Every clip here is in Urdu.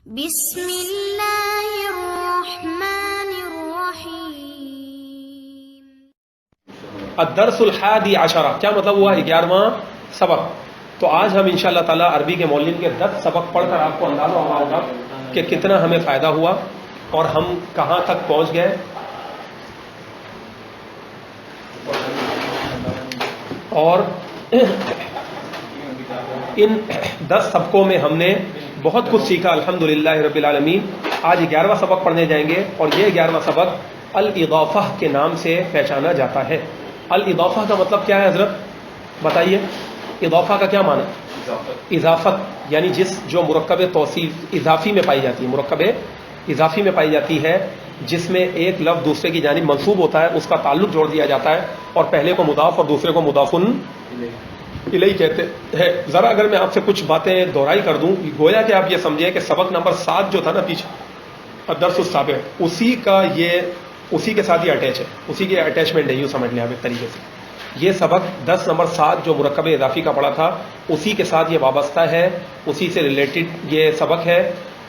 بسم اللہ الرحمن الرحیم۔ الدرس الحادی عشرہ، کیا مطلب ہوا؟ 11واں سبق۔ تو آج ہم انشاءاللہ تعالیٰ عربی کے مولین کے 10 سبق پڑھ کر آپ کو اندازہ ہوگا کہ کتنا ہمیں فائدہ ہوا اور ہم کہاں تک پہنچ گئے۔ اور ان 10 سبقوں میں ہم نے بہت کچھ سیکھا الحمدللہ رب العالمین۔ آج 11واں سبق پڑھنے جائیں گے اور یہ 11واں سبق الاضافہ کے نام سے پہچانا جاتا ہے۔ الاضافہ کا مطلب کیا ہے حضرت بتائیے؟ اضافہ کا کیا معنی؟ اضافت، یعنی جو مرکب توصیف اضافی میں پائی جاتی ہے، مرکب اضافی میں پائی جاتی ہے جس میں ایک لفظ دوسرے کی جانب منسوب ہوتا ہے، اس کا تعلق جوڑ دیا جاتا ہے اور پہلے کو مضاف اور دوسرے کو مضاف الیہ کہتے ہیں۔ ذرا اگر میں آپ سے کچھ باتیں دہرائی کر دوں، گویا کہ آپ یہ سمجھیں کہ سبق نمبر 7 جو تھا نا پیچھے، الدرس السابع، اسی کے ساتھ یہ اٹیچ ہے، اسی کے اٹیچمنٹ ہے، یوں سمجھ لیں آپ ایک طریقے سے۔ یہ سبق 10 نمبر 7 جو مرکب اضافی کا پڑھا تھا اسی کے ساتھ یہ وابستہ ہے، اسی سے ریلیٹڈ یہ سبق ہے۔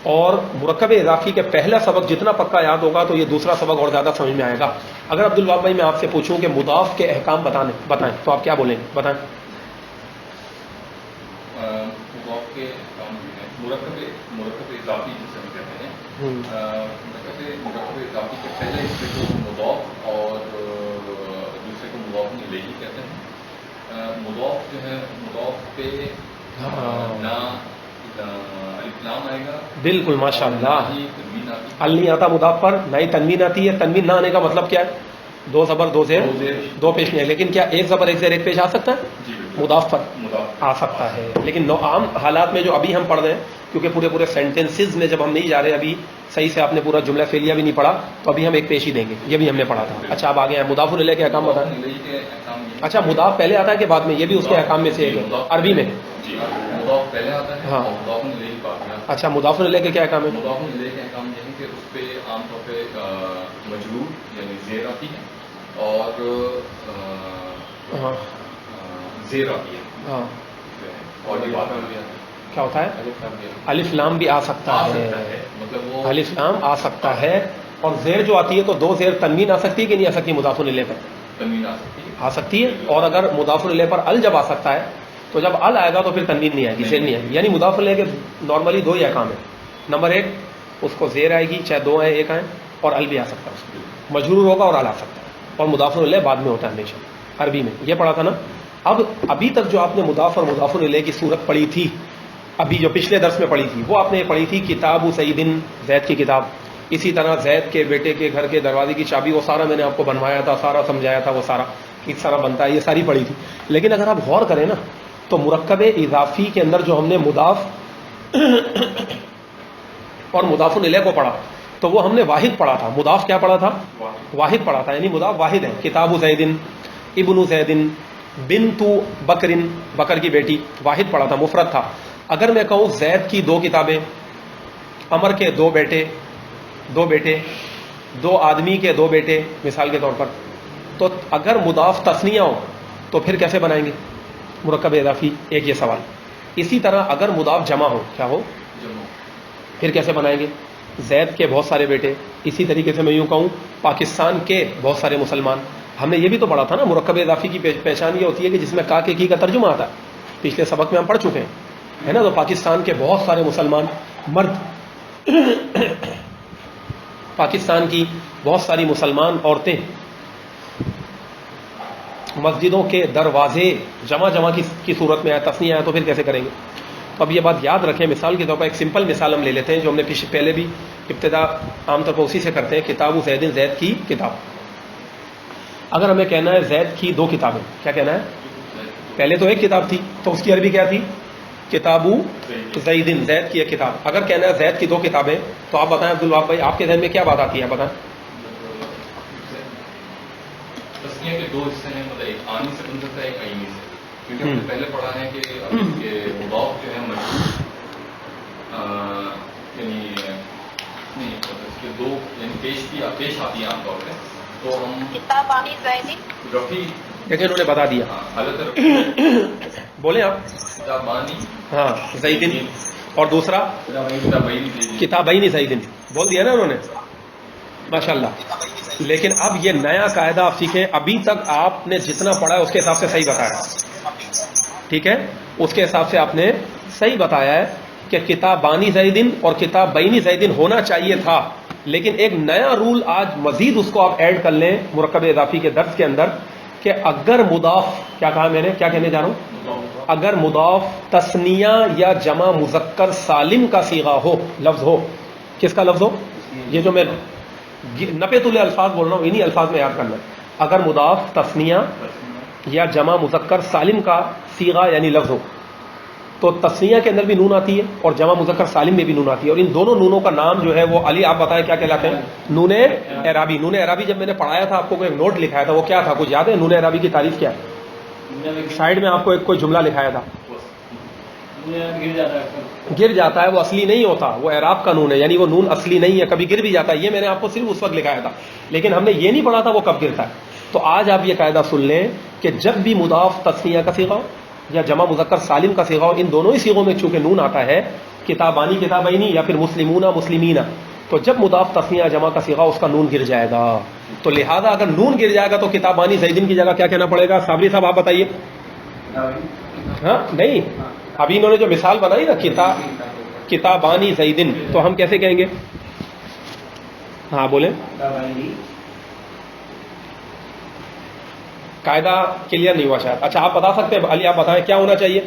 اور مرکب اضافی کے پہلا سبق جتنا پکا یاد ہوگا تو یہ دوسرا سبق اور زیادہ سمجھ میں آئے گا۔ اگر عبدالوہاب بھائی میں آپ سے پوچھوں کہ مضاف کے احکام بتائیں تو آپ کیا بولیں گے؟ بتائیں۔ مضاف کے احکام جو ہیں مرکب اضافی جسے ہم کہتے ہیں، مرکب اضافی کے پہلے حصے کو مضاف اور دوسرے کو مضاف الیہ کہتے ہیں۔ مضاف جو ہے مضاف پہ نہ الف لام آئے گا، بالکل ماشاءاللہ، نہ ہی تنوین آتی ہے۔ ال نہیں آتا مضاف پر، نہ ہی تنوین آتی ہے۔ تنوین نہ آنے کا مطلب کیا ہے؟ 2 زبر 2 زیر 2 پیش نہیں ہے، لیکن کیا 1 زبر 1 زیر 1 پیش آ سکتا ہے؟ جی مضاف پر مضاف آ سکتا ہے، لیکن عام حالات میں جو ابھی ہم پڑھ رہے ہیں، کیونکہ پورے سینٹینسز میں جب ہم نہیں جا رہے، ابھی صحیح سے آپ نے پورا جملہ فعلیہ بھی نہیں پڑھا، تو ابھی ہم ایک پیش ہی دیں گے، یہ بھی ہم نے پڑھا تھا۔ اچھا اب آگے ہیں مضاف الیہ کے احکام بتائیں۔ الیہ کے احکام یہ، اچھا مضاف پہلے آتا ہے کہ بعد میں؟ یہ بھی اس کے احکام میں سے ایک ہے عربی میں۔ جی مضاف پہلے آتا ہے ہاں۔ اور مضاف الیہ بعد میں آتا ہے۔ اچھا مضاف الیہ کے کیا احکام ہے؟ مضاف الیہ کے احکام یہ ہے کہ اس پہ عام طور پہ مجرور یعنی زیر آتی ہے اور ہاں زیر آتی ہے، ہاں، اور یہ بات کیا ہوتا ہے؟ الف لام بھی آ سکتا ہے، مطلب وہ الف لام آ سکتا ہے، اور زیر جو آتی ہے تو 2 زیر تنوین آ سکتی ہے کہ نہیں آ سکتی؟ مضاف الیہ پر تنوین آ سکتی ہے، آ سکتی ہے، اور اگر مضاف الیہ پر ال جب آ سکتا ہے تو جب ال آئے گا تو پھر تنوین نہیں آئے گی، زیر نہیں آئے گی۔ یعنی مضاف الیہ کے نارملی 2 ہی احکام ہیں۔ نمبر 1 اس کو زیر آئے گی، چاہے 2 آئے 1 آئے، اور ال بھی آ سکتا ہے، اس کو مجرور ہوگا اور ال آ سکتا ہے، اور مضاف الیہ بعد میں ہوتا ہے ہمیشہ عربی میں، یہ پڑھا تھا نا۔ ابھی تک جو آپ نے مضاف اور مضاف الیہ کی صورت پڑھی تھی، ابھی جو پچھلے درس میں پڑھی تھی، وہ آپ نے پڑھی تھی کتاب سعید، زید کی کتاب۔ اسی طرح زید کے بیٹے کے گھر کے دروازے کی چابی، وہ سارا میں نے آپ کو بنوایا تھا، سارا سمجھایا تھا، وہ سارا کس طرح بنتا ہے، یہ ساری پڑھی تھی۔ لیکن اگر آپ غور کریں نا تو مرکب اضافی کے اندر جو ہم نے مضاف اور مضاف الیہ کو پڑھا تو وہ ہم نے واحد پڑھا تھا۔ مضاف کیا پڑھا تھا؟ واحد پڑھا تھا، یعنی مضاف واحد ہے۔ کتاب زید، ابن زید، بنت بکر، بکر کی بیٹی، واحد پڑھا تھا، مفرد تھا۔ اگر میں کہوں زید کی 2 کتابیں، عمر کے 2 بیٹے، 2 آدمی کے 2 بیٹے مثال کے طور پر، تو اگر مضاف تثنیہ ہو تو پھر کیسے بنائیں گے مرکب اضافی؟ ایک یہ سوال۔ اسی طرح اگر مضاف جمع ہو، کیا ہو، پھر کیسے بنائیں گے؟ زید کے بہت سارے بیٹے، اسی طریقے سے میں یوں کہوں پاکستان کے بہت سارے مسلمان۔ ہم نے یہ بھی تو پڑھا تھا نا، مرکب اضافی کی پہچان یہ ہوتی ہے کہ جس میں کا کے کی کا ترجمہ آتا ہے، پچھلے سبق میں ہم پڑھ چکے ہیں، ہے نا۔ تو پاکستان کے بہت سارے مسلمان مرد، پاکستان کی بہت ساری مسلمان عورتیں، مسجدوں کے دروازے جمع کی صورت میں آیا، تثنیہ آیا، تو پھر کیسے کریں گے؟ تو اب یہ بات یاد رکھیں۔ مثال کے طور پر ایک سمپل مثال ہم لے لیتے ہیں جو ہم نے پہلے بھی ابتدا عام طور پر اسی سے کرتے ہیں، کتاب زید، زید کی کتاب۔ اگر ہمیں کہنا ہے زید کی 2 کتابیں، کیا کہنا ہے؟ پہلے تو ایک کتاب تھی تو اس کی عربی کیا تھی؟ کتاب زید، زید کی ایک کتاب۔ اگر کہنا ہے زید کی 2 کتابیں تو آپ بتائیں عبدالوہاب بھائی، آپ کے ذہن میں کیا بات آتی ہے؟ بتائیں۔ تسنیہ کے 2 حصے ہیں، مطلب ایک آنی سے بن سکتا ہے، ایک عینی سے، کیونکہ ہم نے پہلے پڑھا ہے کہ مضاف جو ہے مجرور، یعنی نہیں اس کے 2 یعنی پیش آتی ہے عام طور پہ، تو ہم کتابانی زیدی رفیع، دیکھیں انہوں نے بتا دیا، حالت بولیں آپ۔ کتابانی ہاں زیدن، اور دوسرا کتابین زیدن، بول دیا نا انہوں نے، ماشاءاللہ. لیکن اب یہ نیا قاعدہ آپ سیکھیں. ابھی تک آپ نے جتنا پڑھا ہے اس کے حساب سے صحیح بتایا، ٹھیک ہے، اس کے حساب سے آپ نے صحیح بتایا ہے کہ کتابانی زیدن اور کتابین زیدن ہونا چاہیے تھا. لیکن ایک نیا رول آج مزید اس کو آپ ایڈ کر لیں مرکب اضافی کے درس کے اندر کہ اگر مضاف، کیا کہا میں نے، کیا کہنے جا رہا ہوں، اگر مضاف تثنیہ یا جمع مذکر سالم کا صیغہ ہو، لفظ ہو، کس کا لفظ ہو، یہ جو میں نپے تلے الفاظ بول رہا ہوں انہی الفاظ میں یاد کرنا ہے. اگر مضاف تثنیہ یا جمع مذکر سالم کا صیغہ یعنی لفظ ہو تو تثنیہ کے اندر بھی نون آتی ہے اور جمع مذکر سالم میں بھی نون آتی ہے، اور ان دونوں نونوں کا نام جو ہے وہ علی آپ بتائیں کیا کہلاتے ہیں؟ نون اعرابی. نون اعرابی جب میں نے پڑھایا تھا آپ کو ایک نوٹ لکھایا تھا، وہ کیا تھا کچھ یاد ہے؟ نون اعرابی کی تعریف کیا ہے؟ سائڈ میں آپ کو ایک کوئی جملہ لکھایا تھا، گر جاتا ہے، وہ اصلی نہیں ہوتا، وہ اعراب کا نون ہے، یعنی وہ نون اصلی نہیں ہے، کبھی گر بھی جاتا ہے. یہ میں نے آپ کو صرف اس وقت لکھایا تھا، لیکن ہم نے یہ نہیں پڑھا تھا وہ کب گرتا ہے. تو آج آپ یہ قاعدہ سن لیں کہ جب بھی مضاف تثنیہ کا صیغہ یا جمع مذکر سالم کا صیغہ ہو، ان دونوں ہی صیغوں میں چونکہ نون آتا ہے، کتابانی کتابینی یا پھر مسلمون مسلمین، تو جب مضاف تثنیہ جمع کا صیغہ اس کا نون گر جائے گا. تو لہذا اگر نون گر جائے گا تو کتابانی زیدن کی جگہ کیا کہنا پڑے گا؟ صابری صاحب آپ بتائیے. ہاں نہیں، ابھی انہوں نے جو مثال بنائی نا کتابانی زیدن، تو ہم کیسے کہیں گے؟ ہاں بولیں، قاعدہ کلیئر نہیں ہوا شاید. اچھا آپ بتا سکتے ہیں علی، آپ بتائیں کیا ہونا چاہیے؟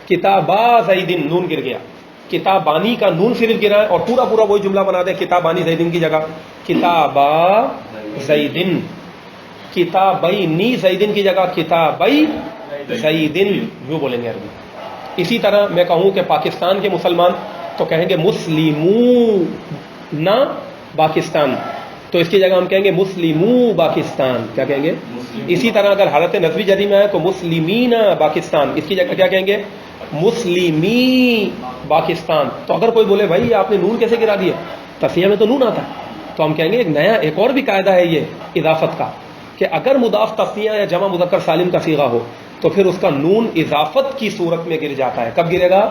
کتابا زیدن، نون گر گیا. کتابانی کا نون صرف گرا ہے اور پورا پورا وہی جملہ بنا دیں کتابانی زیدن کی جگہ کتابا زیدن، کتابینی زیدن کی جگہ کتابی زیدن، یوں بولیں گے عربی. اسی طرح میں کہوں کہ پاکستان کے مسلمان تو کہیں گے مسلمون پاکستان، تو اس کی جگہ ہم کہیں گے مسلمو پاکستان. کیا کہیں گے؟ اسی طرح اگر حالت نصبی جری میں ہے تو مسلمین پاکستان، اس کی جگہ کیا کہیں گے؟ مسلمی پاکستان. تو اگر کوئی بولے بھائی آپ نے نون کیسے گرا دیا، تثنیہ میں تو نون آتا ہے، تو ہم کہیں گے ایک اور بھی قاعدہ ہے یہ اضافت کا کہ اگر مضاف تثنیہ یا جمع مذکر سالم کا صیغہ ہو تو پھر اس کا نون اضافت کی صورت میں گر جاتا ہے. کب گرے گا؟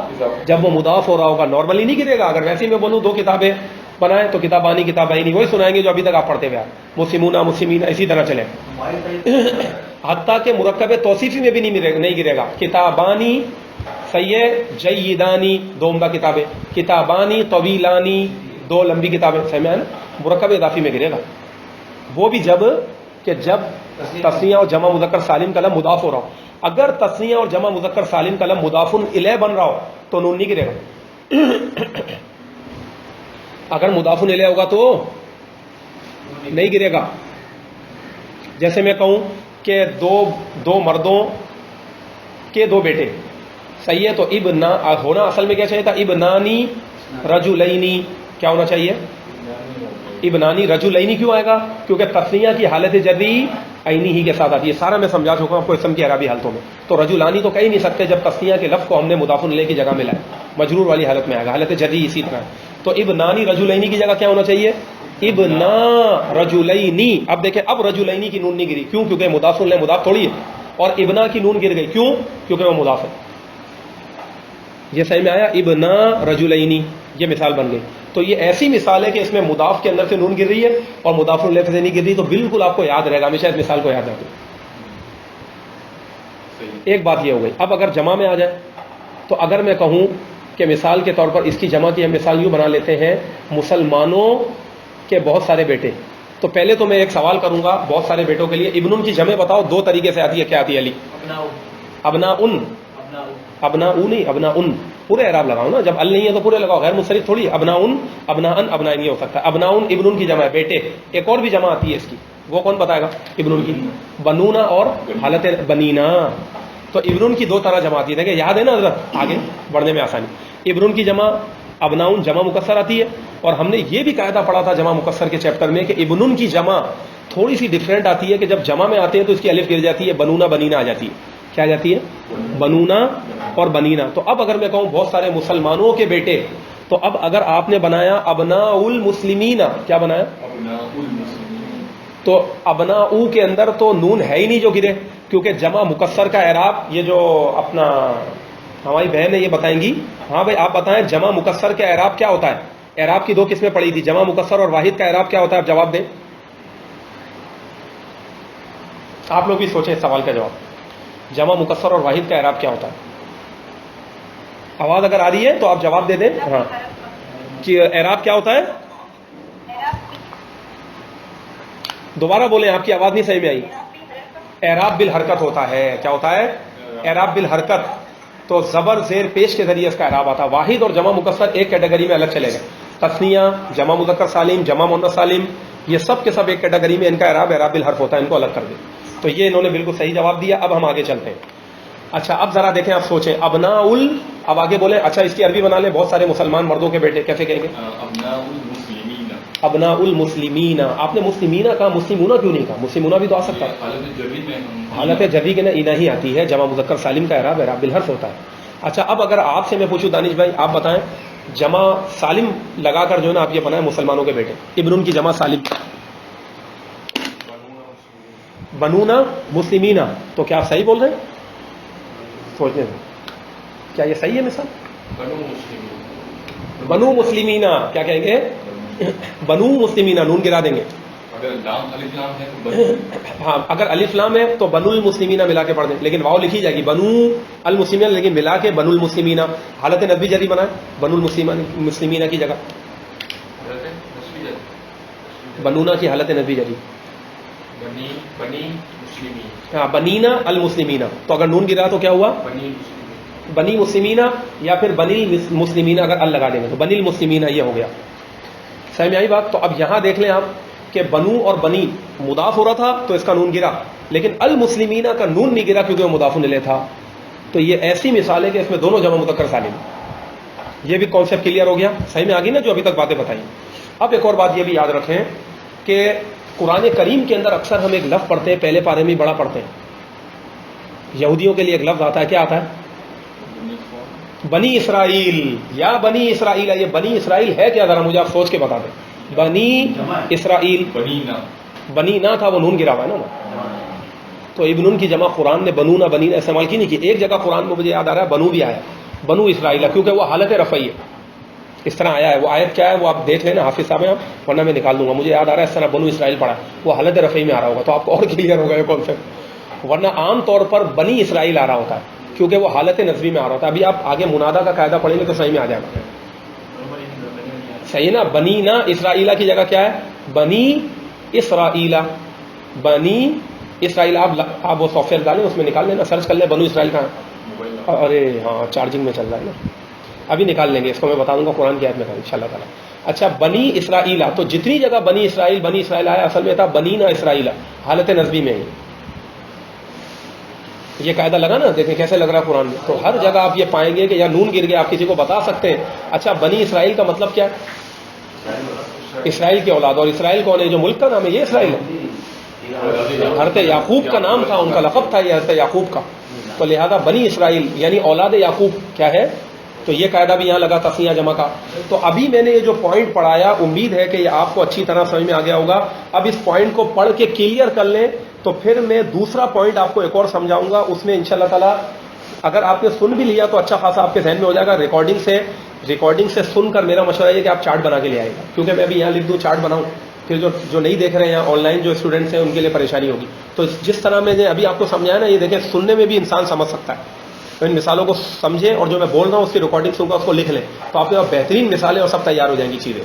جب وہ مضاف ہو رہا ہوگا، نارملی نہیں گرے گا. اگر ویسے میں بولوں دو کتابیں بنائیں تو کتابانی کتابینی وہی سنائیں گے جو ابھی تک آپ پڑھتے ہوئے، مسلمون مسلمین، اسی طرح چلے. حتیٰ کہ مرکب توصیفی میں بھی نہیں گرے گا. کتابانی صحیح، جیدانی دو عمدہ کتابیں، کتابانی طویلانی دو لمبی کتابیں، سمجھ میں مرکب اضافی میں گرے گا. وہ بھی جب تثنیہ اور جمع مذکر سالم کا لفظ مضاف ہو رہا ہو. اگر تثنیہ اور جمع مذکر سالم کا لفظ مضاف الیہ بن رہا ہو تو نون نہیں گرے گا. اگر مضاف الیہ ہوگا تو نہیں گرے گا. جیسے میں کہوں کہ دو مردوں کے دو بیٹے، صحیح ہے، تو ابنا ہونا اصل میں کیا چاہیے تھا؟ ابنانی رجلینی. کیا ہونا چاہیے؟ ابنانی رجلینی. کیوں آئے گا؟ کیونکہ تثنیہ کی حالت جری عینی ہی کے ساتھ آتی ہے. سارا میں سمجھا چکا ہوں آپ کو اسم کی اعرابی حالتوں میں. تو رجلانی تو کہہ نہیں سکتے جب تثنیہ کے لفظ کو ہم نے مضاف الیہ کی جگہ میں لایا، مجرور والی حالت میں آئے گا، حالت جری اسی طرح. تو ابنانی رجلینی کی جگہ کیا ہونا چاہیے؟ ابنا رجلینی. اب دیکھیں اب رجلینی کی نون نہیں گری، کیوں؟ کیونکہ مضاف الیہ مضاف تھوڑی ہے. اور ابنا کی نون گر گئی، کیوں؟ کیونکہ وہ مضاف ہے. یہ صحیح میں آیا؟ ابنا رجلینی، یہ مثال بن گئی. تو یہ ایسی مثال ہے کہ اس میں مضاف کے اندر سے نون گر رہی ہے اور مضاف الیہ سے نہیں گر رہی، تو بالکل آپ کو یاد رہے گا ہمیشہ اس مثال کو یاد رکھیں. ایک بات یہ ہو گئی. اب اگر جمع میں آ جائے تو اگر میں کہوں کہ مثال کے طور پر اس کی جمع کی ہم مثال یوں بنا لیتے ہیں، مسلمانوں کے بہت سارے بیٹے، تو پہلے تو میں ایک سوال کروں گا بہت سارے بیٹوں کے لیے، ابن کی جمع بتاؤ دو طریقے سے آتی ہے. کیا آتی ہے علی؟ ابنا ان، ابنا نہیں، ابنا ان. پورے اعراب لگاؤ نا، جب ال نہیں ہے تو پورے لگاؤ، غیر منصرف تھوڑی. ابنا ان، ابنا ان، ابنا نہیں ہو سکتا. ابنا ان ابن کی جمع ہے بیٹے. ایک اور بھی جمع آتی ہے اس کی، وہ کون بتائے گا؟ ابن کی بنونا اور حالت بنینا. تو ابن کی دو طرح جمع آتی ہے، دیکھیں یاد ہے نا حضرت، آگے بڑھنے میں آسانی. ابن کی جمع ابناؤن جمع مکسر آتی ہے، اور ہم نے یہ بھی قاعدہ پڑھا تھا جمع مکسر کے چیپٹر میں کہ ابن کی جمع تھوڑی سی ڈفرینٹ آتی ہے کہ جب جمع میں آتے ہیں تو اس کی الف گر جاتی ہے، بنونا بنینا آ جاتی ہے. کیا جاتی ہے؟ بنونا اور بنینا. تو اب اگر میں کہوں بہت سارے مسلمانوں کے بیٹے، تو اب اگر آپ نے بنایا ابناء المسلمین، کیا بنایا؟ تو ابناء کے اندر تو نون ہے ہی نہیں جو گرے، کیونکہ جمع مکسر کا اعراب یہ جو اپنا ہماری بہن ہے یہ بتائیں گی. ہاں بھائی آپ بتائیں جمع مکسر کے اعراب کیا ہوتا ہے؟ اعراب کی 2 قسمیں پڑھی تھی, جمع مکسر اور واحد کا اعراب کیا ہوتا ہے؟ آپ جواب دیں. آپ لوگ بھی سوچیں اس سوال کا جواب. جمع مکسر اور واحد کا اعراب کیا ہوتا ہے؟ آواز اگر آ رہی ہے تو آپ جواب دے دیں. ہاں کہ اعراب کیا ہوتا ہے؟ دوبارہ بولیں, آپ کی آواز نہیں صحیح میں آئی. اعراب بالحرکت ہوتا ہے. کیا ہوتا ہے؟ اعراب بالحرکت. تو زبر زیر پیش کے ذریعے اس کا اعراب آتا ہے. واحد اور جمع مکسر ایک کیٹیگری میں الگ چلے گئے. تثنیہ, جمع مذکر سالم, جمع مؤنث سالم, یہ سب کے سب ایک کیٹیگری میں ان کا اعراب بالحرف ہوتا ہے. ان کو الگ کر دیں. تو یہ انہوں نے بالکل صحیح جواب دیا. اب ہم آگے چلتے ہیں. اچھا اب ذرا دیکھیں, آپ سوچیں ابناء اب آگے بولیں. اچھا اس کی عربی بنا لیں. بہت سارے مسلمان مردوں کے بیٹے کیسے کہیں گے؟ ابناء المسلمین. آپ نے مسلمین کہا, مسلمونہ کیوں نہیں کہا؟ مسلمونہ بھی تو آ سکتا ہے. حالت جری کے نا اینا ہی آتی ہے. جمع مذکر سالم کا اعراب بالحرف ہوتا ہے. اچھا اب اگر آپ سے میں پوچھوں دانش بھائی, آپ بتائیں جمع سالم لگا کر جو ہے نا آپ یہ بنائیں مسلمانوں کے بیٹے, ابن کی جمع سالم بنونا مسلمینہ, تو کیا آپ صحیح بول رہے ہیں؟ سوچنے سے کیا یہ صحیح ہے مثال؟ بنو مسلمینہ کیا کہیں گے؟ بنو مسلمینہ, نون گرا دیں گے. ہاں اگر الف لام ہے تو بنو المسلمینہ ملا کے پڑھ دیں, لیکن واو لکھی جائے گی بنو المسلمینہ, لیکن ملا کے بنو المسلمینہ. حالت نسبی جری بنائے بنو المسلمینہ کی جگہ بنونا کی حالت نسبی جری. ہاں بنینا المسلمینہ, تو اگر نون گرا تو کیا ہوا؟ بنی مسلمینہ, یا پھر بنی مسلمینہ اگر ال لگا دیں گے تو بنی المسلمینہ یہ ہو گیا. سمجھ میں آئی بات؟ تو اب یہاں دیکھ لیں آپ کہ بنو اور بنی مضاف ہو رہا تھا تو اس کا نون گرا, لیکن المسلمینہ کا نون نہیں گرا کیونکہ وہ مضاف الیہ تھا. تو یہ ایسی مثال ہے کہ اس میں دونوں جمع مذکر سالم. یہ بھی کانسیپٹ کلیئر ہو گیا, صحیح میں آ گئی نا جو ابھی تک باتیں بتائیں. اب ایک اور بات یہ بھی یاد رکھیں کہ قرآن کریم کے اندر اکثر ہم ایک لفظ پڑھتے ہیں, پہلے پارے میں بڑا پڑھتے ہیں. یہودیوں کے لیے ایک لفظ آتا ہے, کیا آتا ہے؟ بنی اسرائیل یا بنی اسرائیل. یہ بنی اسرائیل ہے کیا؟ ذرا مجھے آپ سوچ کے بتا دیں. بنی اسرائیل, بنی نہ تھا, وہ نون گرا ہوا ہے نا. تو ابن کی جمع قرآن نے بنونا بنینا استعمال کی نہیں کی. ایک جگہ قرآن میں مجھے یاد آ رہا ہے بنو بھی آیا, بنو اسرائیل, کیونکہ وہ حالت رفعی ہے. اس طرح آیا ہے. وہ آیت کیا ہے وہ آپ دیکھ لینا, حافظ صاحب آپ, ورنہ میں نکال دوں گا. مجھے یاد آ رہا ہے اس طرح بنو اسرائیل پڑھا, وہ حالت رفعی میں آ رہا ہوگا, تو آپ کو اور کلیئر ہوگا یہ کانسیپٹ. ورنہ عام طور پر بنی اسرائیل آ رہا ہوتا ہے کیونکہ وہ حالت نصبی میں آ رہا ہوتا ہے. ابھی آپ آگے منادا کا قاعدہ پڑھیں گے تو صحیح میں آ جائے گا. صحیح نا؟ بنی نا اسرائیلہ کی جگہ کیا ہے؟ بنی اسرائیلہ, بنی اسرائیل. آپ وہ سافٹ ویئر ڈالیں, اس میں نکال لینا, سرچ کر لیں بنو اسرائیل کہاں. ارے ہاں چارجنگ میں چل رہا ہے نا, ابھی نکال لیں گے اس کو, میں بتا دوں گا قرآن کی آیت میں ان شاء اللہ تعالیٰ. اچھا بنی اسرائیلہ, تو جتنی جگہ بنی اسرائیل آیا اصل میں تھا بنی نا اسرائیلہ, حالت نصبی میں ہی. یہ قاعدہ لگا نا, دیکھیں کیسے لگ رہا ہے قرآن میں. تو ہر جگہ آپ یہ پائیں گے کہ یا نون گر گیا, آپ کسی کو بتا سکتے ہیں. اچھا بنی اسرائیل کا مطلب کیا ہے؟ اسرائیل کی اولاد. اور اسرائیل کون ہے؟ جو ملک کا نام ہے یہ اسرائیل ہے. حضرت یعقوب کا نام تھا, ان کا لقب تھا یہ حضرت یعقوب کا. تو لہذا بنی اسرائیل یعنی اولاد یعقوب کیا ہے. تو یہ قاعدہ بھی یہاں لگا تسنیہ جمع کا. تو ابھی میں نے یہ جو پوائنٹ پڑھایا, امید ہے کہ یہ آپ کو اچھی طرح سمجھ میں آ گیا ہوگا. اب اس پوائنٹ کو پڑھ کے کلیئر کر لیں تو پھر میں دوسرا پوائنٹ آپ کو ایک اور سمجھاؤں گا. اس میں انشاءاللہ تعالیٰ اگر آپ نے سن بھی لیا تو اچھا خاصا آپ کے ذہن میں ہو جائے گا. ریکارڈنگ سے سن کر میرا مشورہ یہ کہ آپ چارٹ بنا کے لے آئے گا, کیونکہ میں ابھی یہاں لکھ دوں چارٹ بناؤں, پھر جو نہیں دیکھ رہے ہیں آن لائن جو اسٹوڈنٹس ہیں ان کے لیے پریشانی ہوگی. تو جس طرح میں نے ابھی آپ کو سمجھایا نا, یہ دیکھیں سننے میں بھی انسان سمجھ سکتا ہے. تو ان مثالوں کو سمجھیں اور جو میں بول رہا ہوں اس کی ریکارڈنگ سن کر اس کو لکھ لیں, تو آپ کے پاس بہترین مثالیں اور سب تیار ہو جائیں گی چیزیں.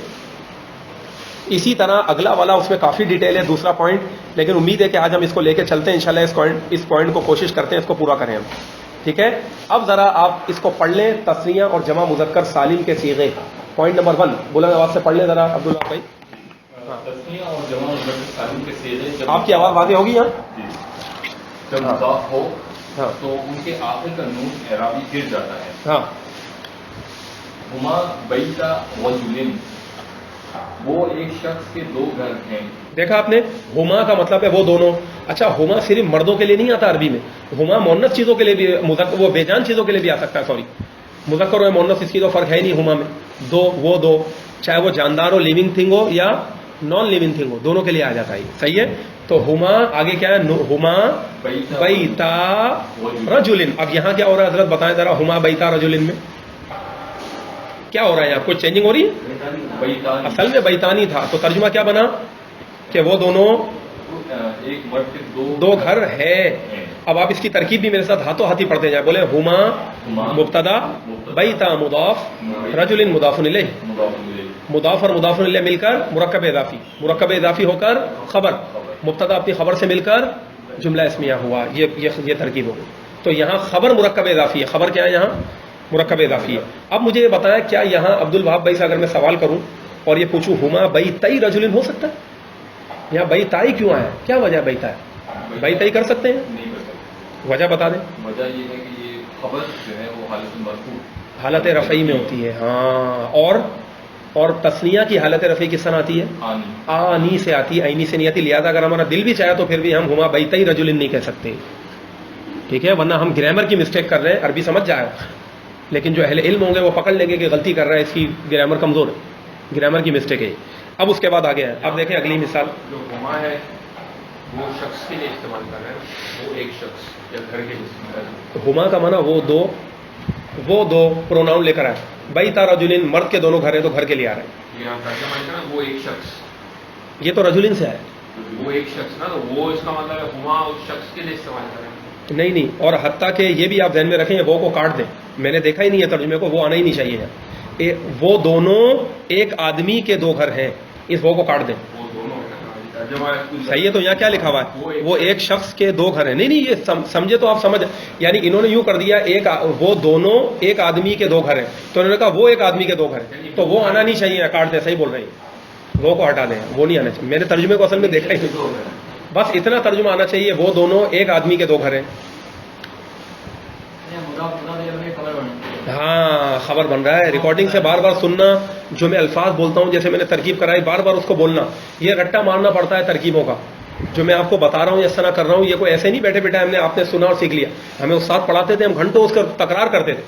اسی طرح اگلا والا اس میں کافی ڈیٹیل ہے, دوسرا پوائنٹ, لیکن امید ہے کہ آج ہم اس کو لے کے چلتے ہیں انشاءاللہ. اس پوائنٹ کو کوشش کرتے ہیں اس کو پورا کریں ہم, ٹھیک ہے. اب ذرا آپ اس کو پڑھ لیں, تثنیہ اور جمع مذکر سالم کے صیغے. پوائنٹ نمبر 1 بلند آواز سے پڑھ لیں ذرا عبداللہ بھائی. تثنیہ اور جمع مذکر سالم کے صیغے آپ کی آواز واضح ہوگی یہاں. جب مضاف ہو تو ان کے آخر کا نون اعرابی گر جاتا ہے. ہاں ہما بیتا رجلین, وہ ایک شخص کے 2 گھر ہیں. دیکھا آپ نے, ہما کا مطلب ہے وہ دونوں. اچھا ہما صرف مردوں کے لیے نہیں آتا عربی میں, ہما مؤنث چیزوں کے لیے بھی, وہ بے جان چیزوں کے لیے بھی آ سکتا ہے. سوری مذکر اور مؤنث اس کی تو فرق ہے نہیں. ہما میں 2 وہ 2, چاہے وہ جاندار ہو, لیونگ تھنگ ہو, یا نان لیونگ تھنگ ہو، دونوں کے لیے آ جاتا ہے، صحیح ہے. تو ہما آگے کیا ہے؟ ہما بیتا رجلن. اب یہاں کیا ہو رہا ہے حضرت بتائیں ذرا، ہما بیتا رجلن میں کیا ہو رہا ہے؟ یہاں کوئی چینجنگ ہو رہی ہے؟ اصل میں بیتانی تھا، تو ترجمہ کیا بنا کہ وہ دونوں ایک مرد کے دو گھر ہے. اب آپ اس کی ترکیب بھی میرے ساتھ ہاتھوں ہاتھی پڑھتے جائیں. بولے ہما مبتدا، بیتا مضاف، رجل مضاف الیہ. مضاف اور مضاف الیہ مل کر مرکب اضافی، مرکب اضافی ہو کر خبر، مبتدا اپنی خبر سے مل کر جملہ اسمیہ ہوا. یہ ترکیب ہو گئی. تو یہاں خبر مرکب اضافی ہے. خبر کیا ہے یہاں؟ مرکب اضافی ہے. اب مجھے یہ بتایا کیا یہاں عبد الوہاب بھائی سے اگر میں سوال کروں اور یہ پوچھوں ہما بیتئی رجل ہو سکتا ہے؟ یہاں بیتائی کیوں آیا؟ کیا وجہ بیتا ہے؟ بیتائی کر سکتے ہیں؟ نہیں کر سکتے. وجہ بتا دیں. وجہ یہ ہے کہ یہ خبر جو ہے وہ حالت مرفوع، حالت رفعی میں ہوتی ہے. ہاں، اور تثنیہ کی حالت رفعی کس طرح آتی ہے؟ آنی سے آتی ہے، عینی سے نہیں آتی. لہٰذا اگر ہمارا دل بھی چاہے تو پھر بھی ہم ہما بیتئی رجل نہیں کہہ سکتے، ٹھیک ہے؟ ورنہ ہم گرامر کی مسٹیک کر رہے ہیں. عربی سمجھ جائے لیکن جو اہل علم ہوں گے وہ پکڑ لیں گے کہ غلطی کر رہا ہے، اس کی گرامر کمزور ہے، گرامر کی مسٹیک ہے. اب اس کے بعد آگے ہے. اب دیکھیں اگلی مثال. جو ہما ہے وہ شخص کے لیے استعمال کر رہے ہیں، وہ ایک شخص یا گھر کے لیے استعمال کر رہے ہیں. ہما کا معنی وہ دو پروناؤن لے کر آئے. بیتا رجلن مرد کے دونوں گھر ہیں تو گھر کے لیے آ رہے ہیں. یہاں ترجمہ ہے نا وہ ایک شخص، یہ تو رجلن سے آئے. وہ ایک شخص نا، تو وہ اس کا مطلب ہے ہما اس شخص کے لیے استعمال کر رہے ہیں. نہیں، اور حتیٰ کہ یہ بھی آپ ذہن میں رکھیں وہ کو کاٹ دیں. میں نے دیکھا ہی نہیں ہے ترجمے کو، وہ آنا ہی نہیں چاہیے. وہ دونوں ایک آدمی کے دو گھر ہیں، اس وہ کو کاٹ دیں. وہ دونوں ترجمہ صحیح ہے. تو یہاں کیا لکھا ہوا ہے؟ وہ ایک شخص کے دو گھر ہیں. نہیں، یہ سمجھے تو آپ سمجھ، یعنی انہوں نے یوں کر دیا وہ دونوں ایک آدمی کے دو گھر ہیں، تو انہوں نے کہا وہ ایک آدمی کے دو گھر ہیں، تو وہ آنا نہیں چاہیے، کاٹ دیں. صحیح بول رہے ہیں، وہ کو ہٹا دیں، وہ نہیں آنا چاہیے. میں نے ترجمے کو اصل میں دیکھا ہی نہیں، بس اتنا ترجمہ آنا چاہیے وہ دونوں ایک آدمی کے دو گھر ہیں. ہاں، خبر بن رہا ہے. ریکارڈنگ سے بار بار سننا، جو میں الفاظ بولتا ہوں جیسے میں نے ترکیب کرائی بار بار اس کو بولنا، یہ رٹا مارنا پڑتا ہے ترکیبوں کا. جو میں آپ کو بتا رہا ہوں اس طرح کر رہا ہوں، یہ کوئی ایسے نہیں بیٹھے بیٹھے آپ نے سنا اور سیکھ لیا. ہمیں استاد پڑھاتے تھے، ہم گھنٹوں اس کا تکرار کرتے تھے،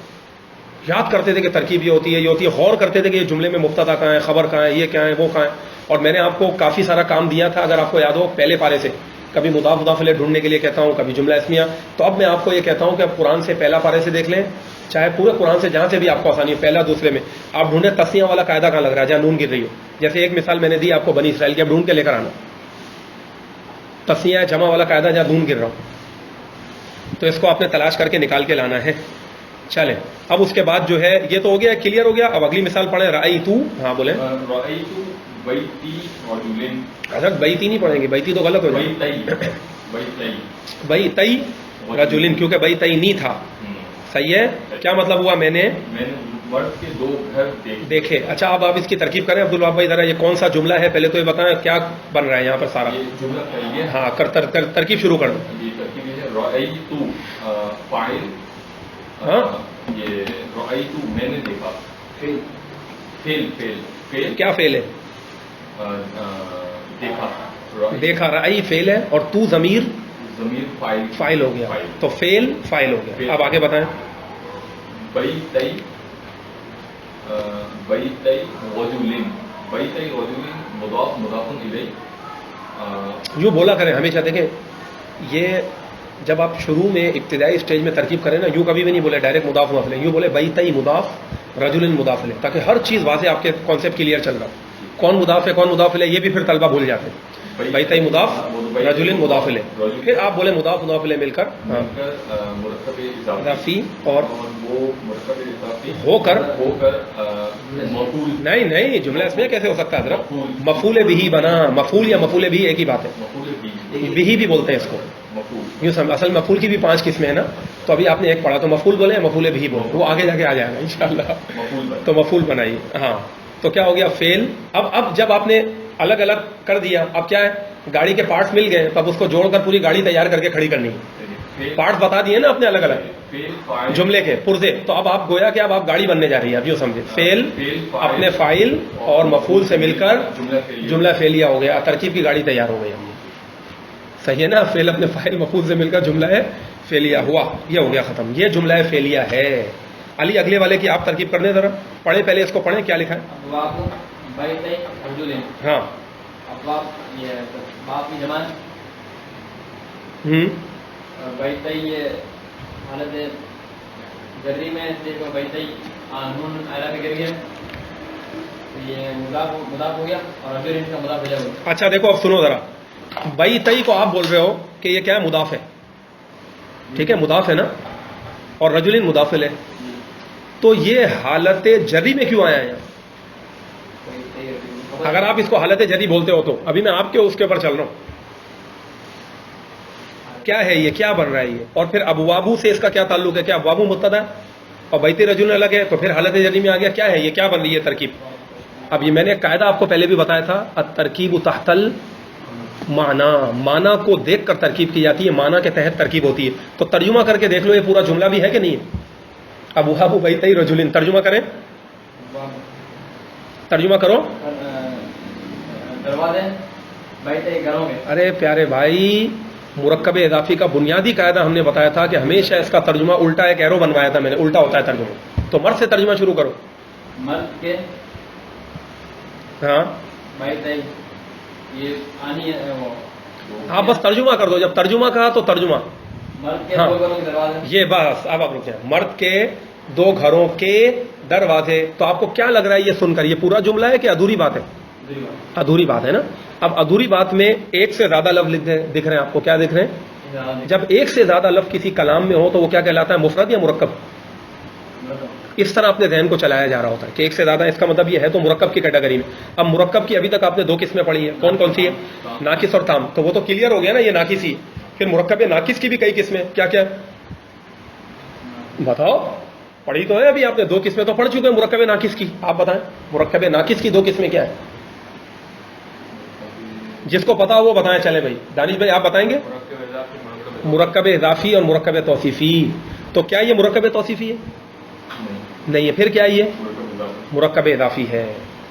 یاد کرتے تھے کہ ترکیب یہ ہوتی ہے، یہ ہوتی ہے. غور کرتے تھے کہ یہ جملے میں مبتدا کہاں ہے، خبر کہاں ہے، یہ کیا ہے، وہ کہاں ہے. اور میں نے آپ کو کافی سارا کام دیا تھا، اگر آپ کو یاد ہو پہلے پارے سے. کبھی مضاف الیہ ڈھونڈنے کے لیے کہتا ہوں، کبھی جملہ اسمیہ. تو اب میں آپ کو یہ کہتا ہوں کہ آپ قرآن سے پہلا پارے سے دیکھ لیں، چاہے پورے قرآن سے جہاں سے بھی آپ کو آسانی ہو، پہلا دوسرے میں آپ ڈھونڈیں تسنیہ والا قاعدہ کہاں لگ رہا ہے جہاں نون گر رہی ہو. جیسے ایک مثال میں نے دی آپ کو بنی اسرائیل کی، اب ڈھونڈ کے لے کر آنا تسنیہ جمع والا قاعدہ جہاں نون گر رہا ہو، تو اس کو آپ نے تلاش کر کے نکال کے لانا ہے. چلیں اب اس کے بعد جو ہے یہ تو ہو گیا، کلیئر ہو گیا. اب اگلی مثال پڑھیں. رأیتو، ہاں بولیں. رأیتو بیتی رجلن. حضرت بیتی نہیں پڑھیں گے، بیتی تو غلط ہو جائے. بیتی رجلن، کیونکہ بیتی نہیں تھا. صحیح ہے. کیا مطلب ہوا؟ میں نے مرد کے دو گھر دیکھے. اچھا اب آپ اس کی ترکیب کریں عبد الوہاب بھائی ذرا. یہ کون سا جملہ ہے پہلے تو یہ بتائیں کیا بن رہا ہے یہاں پر سارا. جملہ پہلے ہاں ترکیب شروع کر دیں. یہ ترکیب ہے رأیتو فاعل. ہاں یہ رأیتو میں نے دیکھا. فعل کیا فعل ہے؟ دیکھا. رأی فعل ہے اور تو ضمیر فاعل ہو گیا، تو فعل فاعل ہو گیا. اب آگے بتائیں. بیتی رجلن. بیتی رجلن مضاف الیہ. یوں بولا کریں ہمیشہ. دیکھیں یہ جب آپ شروع میں ابتدائی اسٹیج میں ترکیب کریں نا، یوں کبھی بھی نہیں بولے ڈائریکٹ مضاف مضاف الیہ، یوں بولے بیتی مضاف رجل مضاف الیہ، تاکہ ہر چیز واضح آپ کے کانسیپٹ کلیئر چل رہا ہو. کون مضاف ہے کون مضاف الیہ یہ بھی پھر طلبہ بھول جاتے ہیں. بیتی مضاف رجل مضاف الیہ، پھر آپ بولے مضاف مضاف الیہ مل کر مرکب اضافی اور وہ مرکب اضافی ہو کر مفعول. نہیں جملہ اس میں کیسے ہو سکتا ہے حضرت؟ مفعول بھی بنا. مفعول یا مفعول بھی ایک ہی بات ہے. بھی بولتے ہیں اس کو. یوں اصل مفعول کی بھی 5 قسمیں ہیں نا، تو ابھی آپ نے ایک پڑھا تو مفعول بولے یا مفعول بھی بولے، وہ آگے جا کے آ جائے گا انشاءاللہ. تو مفعول بنائیے. ہاں تو کیا ہو گیا؟ فعل. اب جب آپ نے الگ الگ کر دیا، اب کیا ہے؟ گاڑی کے پارٹس مل گئے، تب اس کو جوڑ کر پوری گاڑی تیار کر کے کھڑی کرنی ہے. پارٹس بتا دیے نا آپ نے الگ الگ جملے کے پرزے، تو اب آپ گویا کہ اب آپ گاڑی بننے جا رہی ہے. اب یوں سمجھے فعل اپنے فاعل اور مفعول سے مل کر جملہ فعلیہ ہو گیا. ترکیب کی گاڑی تیار ہو گئی. صحیح ہے نا؟ فعل اپنے فاعل مفعول سے مل کر جملہ ہے فعلیہ ہوا. یہ ہو گیا ختم. یہ جملہ ہے فعلیہ ہے. علی اگلے والے کی آپ ترکیب کرنے ذرا. پڑھیں پہلے اس کو پڑھیں کیا لکھا ہے. ہاں ابواب یہ باپ کی جمع بیتئی یہ حالت جری میں دیکھو بیتئی نون آئرہ میں گر گیا یہ مضاف ہو گیا اور اگر ان کا مضاف ہو جائے. اچھا دیکھو اب سنو ذرا, بیتئی کو آپ بول رہے ہو کہ یہ کیا ہے, مضاف ہے, ٹھیک ہے مضاف ہے نا, اور رجل مضاف ہے, تو یہ حالت جری میں کیوں آیا ہے؟ اگر آپ اس کو حالت جری بولتے ہو تو ابھی میں آپ کے اس کے اوپر چل رہا ہوں, کیا ہے یہ, کیا بن رہا ہے یہ؟ اور پھر ابوابو سے اس کا کیا تعلق ہے؟ کیا ابوابو مبتدا ہے اور بیت رجل الگ ہے, تو پھر حالت جری میں آ گیا, کیا ہے یہ, کیا بن رہی ہے ترکیب؟ اب یہ میں نے قاعدہ آپ کو پہلے بھی بتایا تھا, الترکیب تحت المعنی, معنی کو دیکھ کر ترکیب کی جاتی ہے, معنی کے تحت ترکیب ہوتی ہے. تو ترجمہ کر کے دیکھ لو یہ پورا جملہ بھی ہے کہ نہیں ہے. ابوابو بیتئی رجل, ترجمہ کریں, ترجمہ کرو. دروازے بیتئی گھروں میں. ارے پیارے بھائی, مرکب اضافی کا بنیادی قاعدہ ہم نے بتایا تھا کہ ہمیشہ اس کا ترجمہ الٹا, ایک ایرو بنوایا تھا میں نے, الٹا ہوتا ہے ترجمہ. تو مرد سے ترجمہ شروع کرو. مرد کے ہاں بیتئی یہ آنی ہے وہ آپ بس ترجمہ کر دو, جب ترجمہ کہا تو ترجمہ. مرد کے ہاں. دو گھروں کے دروازے. یہ بس اب آپ رکے, مرد کے دو گھروں کے دروازے. تو آپ کو کیا لگ رہا ہے یہ سن کر, یہ پورا جملہ ہے کہ ادھوری بات ہے؟ ادھوری بات ہے نا. اب ادھوری بات میں ایک سے زیادہ لفظ دکھ رہے ہیں آپ کو, کیا دکھ رہے ہیں؟ جب ایک سے زیادہ لفظ کسی کلام میں ہو تو وہ کیا کہلاتا ہے, مفرد یا مرکب؟ اس طرح اپنے ذہن کو چلایا جا رہا ہوتا ہے کہ ایک سے زیادہ, اس کا مطلب یہ ہے تو مرکب کی کیٹیگری میں. اب مرکب کی ابھی تک آپ نے دو قسمیں پڑھی ہیں, کون کون سی ہے؟ ناقص اور تام. تو وہ تو کلیئر ہو گیا نا, یہ ناقص ہی. پھر مرکب ناقص کی بھی کئی قسمیں, کیا کیا بتاؤ, پڑھی تو ہے ابھی آپ نے, دو قسمیں تو پڑھ چکے ہیں مرکب ناقص کی. آپ بتائیں مرکب ناقص کی دو قسمیں کیا ہے؟ جس کو پتا ہو وہ بتائیں. چلے بھائی, دانش بھائی آپ بتائیں گے. مرکب اضافی اور مرکب توصیفی. تو کیا یہ مرکب توصیفی ہے؟ نہیں ہے. پھر کیا یہ مرکب اضافی ہے؟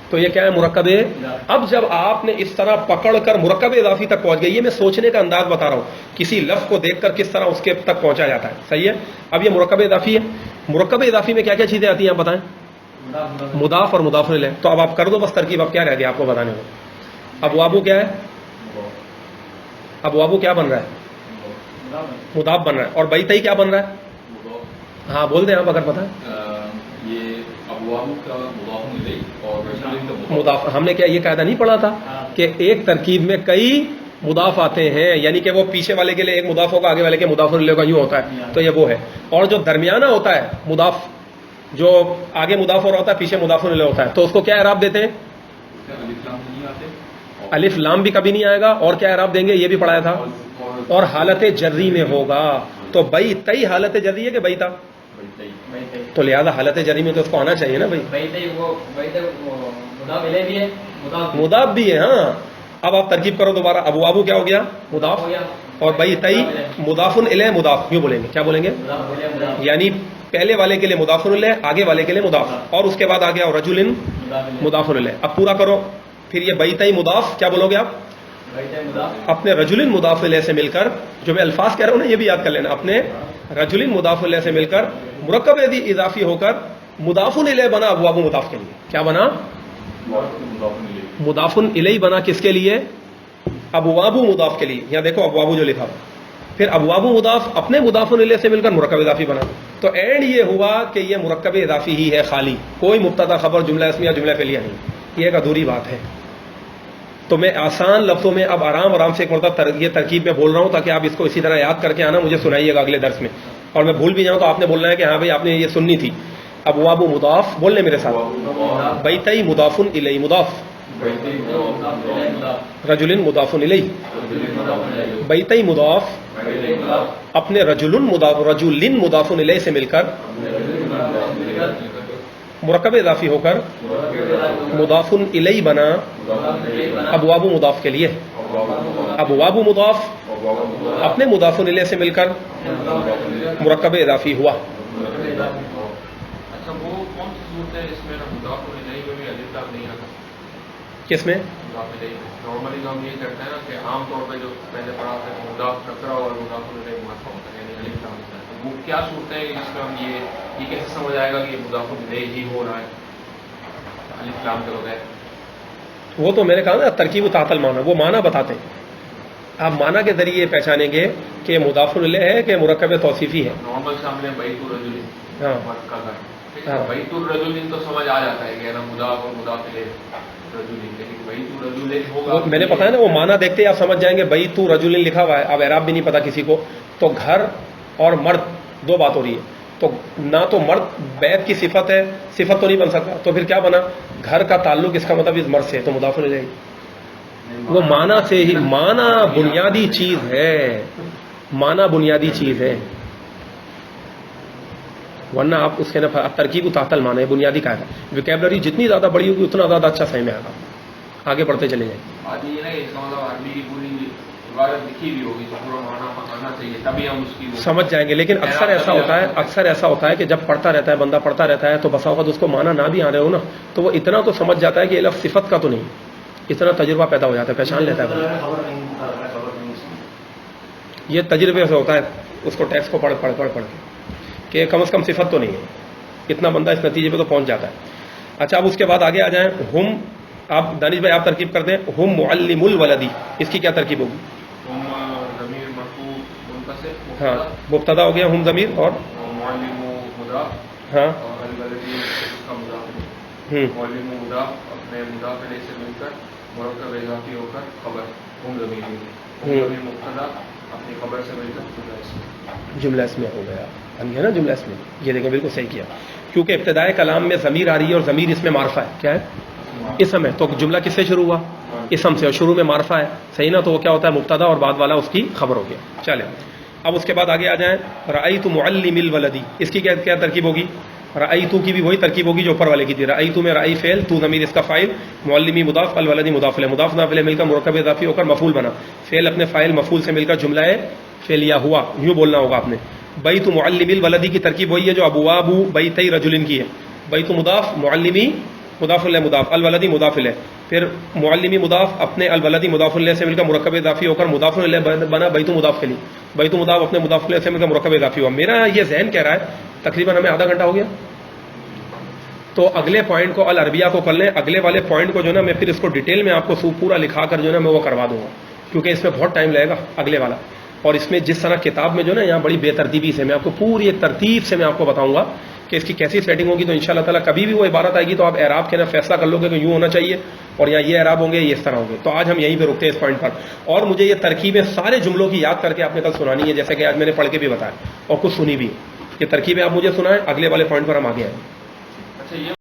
تو یہ کیا ہے, مرکب. اب جب آپ نے اس طرح پکڑ کر مرکب اضافی تک پہنچ گئے, یہ میں سوچنے کا انداز بتا رہا ہوں, کسی لفظ کو دیکھ کر کس طرح اس کے تک پہنچا جاتا ہے, صحیح ہے. اب یہ مرکب اضافی ہے. مرکب اضافی میں کیا کیا چیزیں آتی ہیں آپ بتائیں؟ مضاف اور مضاف الیہ. تو اب آپ کر دو بس ترکیب, اب کیا رہ گیا آپ کو بتانے میں. ابوابو کیا ہے؟ ابوابو کیا بن رہا ہے؟ مضاف بن رہا ہے. اور بیتئی کیا بن رہا ہے؟ ہاں بول دیں آپ اگر پتہ ہے. یہ ابواب کا مضاف الیہ اور رجل کا مضاف. ہم نے کیا یہ قاعدہ نہیں پڑھا تھا کہ ایک ترکیب میں کئی مضاف آتے ہیں, یعنی کہ وہ پیچھے والے کے لیے ایک مضاف ہوگا, آگے والے کے مضاف الیہ کا یوں ہوتا ہے. تو یہ وہ ہے. اور جو درمیانہ ہوتا ہے مضاف, جو آگے مضاف ہو رہا ہوتا ہے پیچھے مضاف الیہ ہوتا ہے, تو اس کو کیا اعراب دیتے ہیں؟ الف لام بھی کبھی نہیں آئے گا. اور کیا اعراب دیں گے یہ بھی پڑھایا تھا. اور حالت جری میں ہوگا. تو بیتئی حالت جری ہے کہ بیتا؟ تو لہذا حالت جری میں تو اس کو آنا چاہیے نا بھائی. مضاف بھی ہے. ہاں اب آپ ترکیب کرو دوبارہ. ابوابو کیا ہو گیا؟ مضاف. اور بیتئی مضاف الیہ مضاف. کیوں بولیں گے, کیا بولیں گے؟ یعنی پہلے والے کے لیے مضاف الیہ, آگے والے کے لیے مضاف, اور اس کے بعد آ گیا رجل مضاف الیہ. اب پورا کرو. پھر یہ بیتئی مضاف کیا بولو گے آپ؟ اپنے رجل مضاف الیہ سے مل کر, جو میں الفاظ کہہ رہا ہوں نا یہ بھی یاد کر لینا, اپنے رجل مضاف الیہ سے مل کر مرکب اضافی ہو کر مضاف الیہ بنا ابواب مضاف کے لیے. کیا بنا؟ مضاف الیہ بنا. کس کے لیے؟ ابواب مضاف کے لیے. یہاں دیکھو ابواب جو لکھا ہوا. پھر ابواب مضاف اپنے مضاف الیہ سے مل کر مرکب اضافی بنا. تو اینڈ یہ ہوا کہ یہ مرکب اضافی ہی ہے خالی, کوئی مبتدا خبر جملہ اسمیہ جملہ فعلیہ نہیں. یہ ایک ادھوری بات ہے. تو میں آسان لفظوں میں اب آرام سے ایک مرتبہ یہ ترکیب میں بول رہا ہوں تاکہ آپ اس کو اسی طرح یاد کر کے آنا, مجھے سنائیے گا اگلے درس میں. اور میں بھول بھی جاؤں تو آپ نے بولنا ہے کہ ہاں بھائی آپ نے یہ سننی تھی. ابواب مضاف بولنے میرے ساتھ. بیتئی مضاف الیہ مضاف. رجل مضاف الیہ. بیتئی مضاف اپنے رجل مضاف الیہ سے مل کر مرکب اضافی ہو کر مضاف الیہ بنا ابواب مضاف کے لیے. ابواب مضاف اپنے مضاف الیہ سے مل کر مرکب اضافی ہوا. اچھا وہ کون سی صورت ہے اس میں مضاف الیہ میں بھی الف لام نہیں آتا؟ کس میں؟ نارملی ہم یہ کرتے ہیں نا کہ عام طور پہ جو پہلے پڑھا ہے مضاف کثرہ اور مضاف الیہ مرفوع ہوتا ہے, یعنی الف لام ہوتا ہے. وہ کیا صورت ہے جس میں ہم یہ کیسے سمجھ آئے گا کہ یہ مضاف الیہ ہی ہو رہا ہے الف لام کے بغیر؟ وہ تو میں نے کہا نا ترکیب تحت المعنی، وہ معنی بتاتے ہیں. آپ معنی کے ذریعے پہچانیں گے کہ مضاف الیہ ہے کہ مرکب توصیفی ہے. نارمل سے ہم نے بیت الرجل ہاں کا کر ہاں. بیت الرجل تو سمجھ آ جاتا ہے کہ نا مضاف اور مضاف الیہ رجل، لیکن بیت الرجل ہوگا. میں نے پتا ہے نا، وہ معنی دیکھتے ہی آپ سمجھ جائیں گے. بیت رجل لکھا ہوا ہے، اب اعراب بھی نہیں پتا کسی کو، تو گھر اور مرد دو بات ہو رہی ہے. تو نہ تو مرد بیت کی صفت ہے، صفت تو نہیں بن سکتا، تو پھر کیا بنا؟ گھر کا تعلق اس کا مطلب اس مرد سے، تو مضاف الیہ. وہ معنی سے ہی، معنی بنیادی چیز ہے، معنی بنیادی چیز ہے، ورنہ آپ اس کے نا ترکیب تحت المعنی بنیادی کا ہے. ویکیبلری جتنی زیادہ بڑی ہوگی اتنا زیادہ اچھا صحیح میں آگا. آگے بڑھتے چلے جائیں. آج یہ نا اس کا مطلب عربی کی پوری عبارت لکھی بھی ہوگی تو پورا معنی آنا چاہیے، تبھی ہم اس کی سمجھ جائیں گے. لیکن اکثر ایسا ہوتا ہے، اکثر ایسا ہوتا ہے کہ جب پڑھتا رہتا ہے بندہ، پڑھتا رہتا ہے تو بسا اوقات اس کو معنی نہ بھی آ رہے ہو نا، تو وہ اتنا تو سمجھ جاتا ہے کہ یہ لفظ صفت کا تو نہیں، اتنا تجربہ پیدا ہو جاتا ہے، پہچان لیتا ہے. یہ تجربے سے ہوتا ہے، اس کو ٹیکسٹ کو پڑھ کے کہ کم از کم صفت تو نہیں ہے، اتنا بندہ اس نتیجے پہ تو پہنچ جاتا ہے. اچھا اب اس کے بعد آگے آ جائیں. ہم، آپ دانش بھائی آپ ترکیب کر دیں. ہم معلم الولدی، اس کی کیا ترکیب ہوگی؟ ضمیر مرفوع منقصر، ہاں مبتدا ہو گیا ہم ضمیر، اور معلم مضاف، ہاں اور الولدی اس کا مضاف. معلم مضاف اپنے مضاف الیہ سے مل کر مرکب اضافی ہو کر خبر ہم ضمیر مبتدا اپنی خبر سے مل کر جملہ اس میں ہو گیا، بن گیا نا جملہ اس میں. یہ دیکھیں بالکل صحیح کیا، کیونکہ ابتدائے کلام میں ضمیر آ رہی ہے اور ضمیر اس میں معرفہ ہے. کیا ہے؟ اسم ہے. تو جملہ کس سے شروع ہوا؟ اسم سے، اور شروع میں معرفہ ہے، صحیح نا؟ تو وہ کیا ہوتا ہے؟ مبتدا، اور بعد والا اس کی خبر ہو گیا. چلیں اب اس کے بعد آگے آ جائیں. رأیت معلم الولدی، اس کی کیا ترکیب ہوگی؟ رأیت کی بھی وہی ترکیب ہوگی جو اوپر والے کی تھی. رأیت میں رأی فعل، تو ضمیر اس کا فاعل، معلمی مضاف، الولدی مضاف الیہ. مضاف نافع مل کر مرکب اضافی ہو کر مفعول بنا. فعل اپنے فاعل مفعول سے مل کر جملہ فعلیہ ہوا. یوں بولنا ہوگا آپ نے. بیت معلم الولدی کی ترکیب وہی ہے جو ابواب بیتی رجل کی ہے. بیت مضاف، معلمی مضاف الیہ مضاف، الولدی مضاف الیہ. پھر معلمی مضاف اپنے الولدی مضاف الیہ سے مل کر مرکب اضافی ہو کر مضاف الیہ بنا بیت مضاف کے لیے. بیت مضاف اپنے مضاف الیہ سے مل کر مرکب اضافی ہوا. میرا یہ ذہن کہہ رہا ہے تقریباً ہمیں آدھا گھنٹہ ہو گیا، تو اگلے پوائنٹ کو العربیہ کو کر لیں. اگلے والے پوائنٹ کو جو نا میں پھر اس کو ڈیٹیل میں آپ کو پورا لکھا کر جو نا میں وہ کروا دوں گا، کیونکہ اس میں بہت ٹائم لگے گا اگلے والا. اور اس میں جس طرح کتاب میں جو نا یہاں بڑی بے ترتیبی سے میں آپ کو پوری ایک ترتیب سے میں آپ کو بتاؤں گا کہ اس کی کیسی سیٹنگ ہوگی. تو انشاءاللہ تعالیٰ کبھی بھی وہ عبارت آئے گی تو آپ اعراب کے نا فیصلہ کر لو گے کہ یوں ہونا چاہیے، اور یہاں یہ اعراب ہوں گے، یہ اس طرح ہوں گے. تو آج ہم یہیں پہ رکتے ہیں اس پوائنٹ پر. اور مجھے یہ ترکیبیں سارے جملوں کی یاد کر کے آپ نے کل سنانی ہے، جیسے کہ آج میں نے پڑھ کے بھی بتایا اور کچھ سنی بھی. یہ ترکیبیں آپ مجھے سنائیں، اگلے والے پوائنٹ پر ہم آگے آئیں. اچھا یہ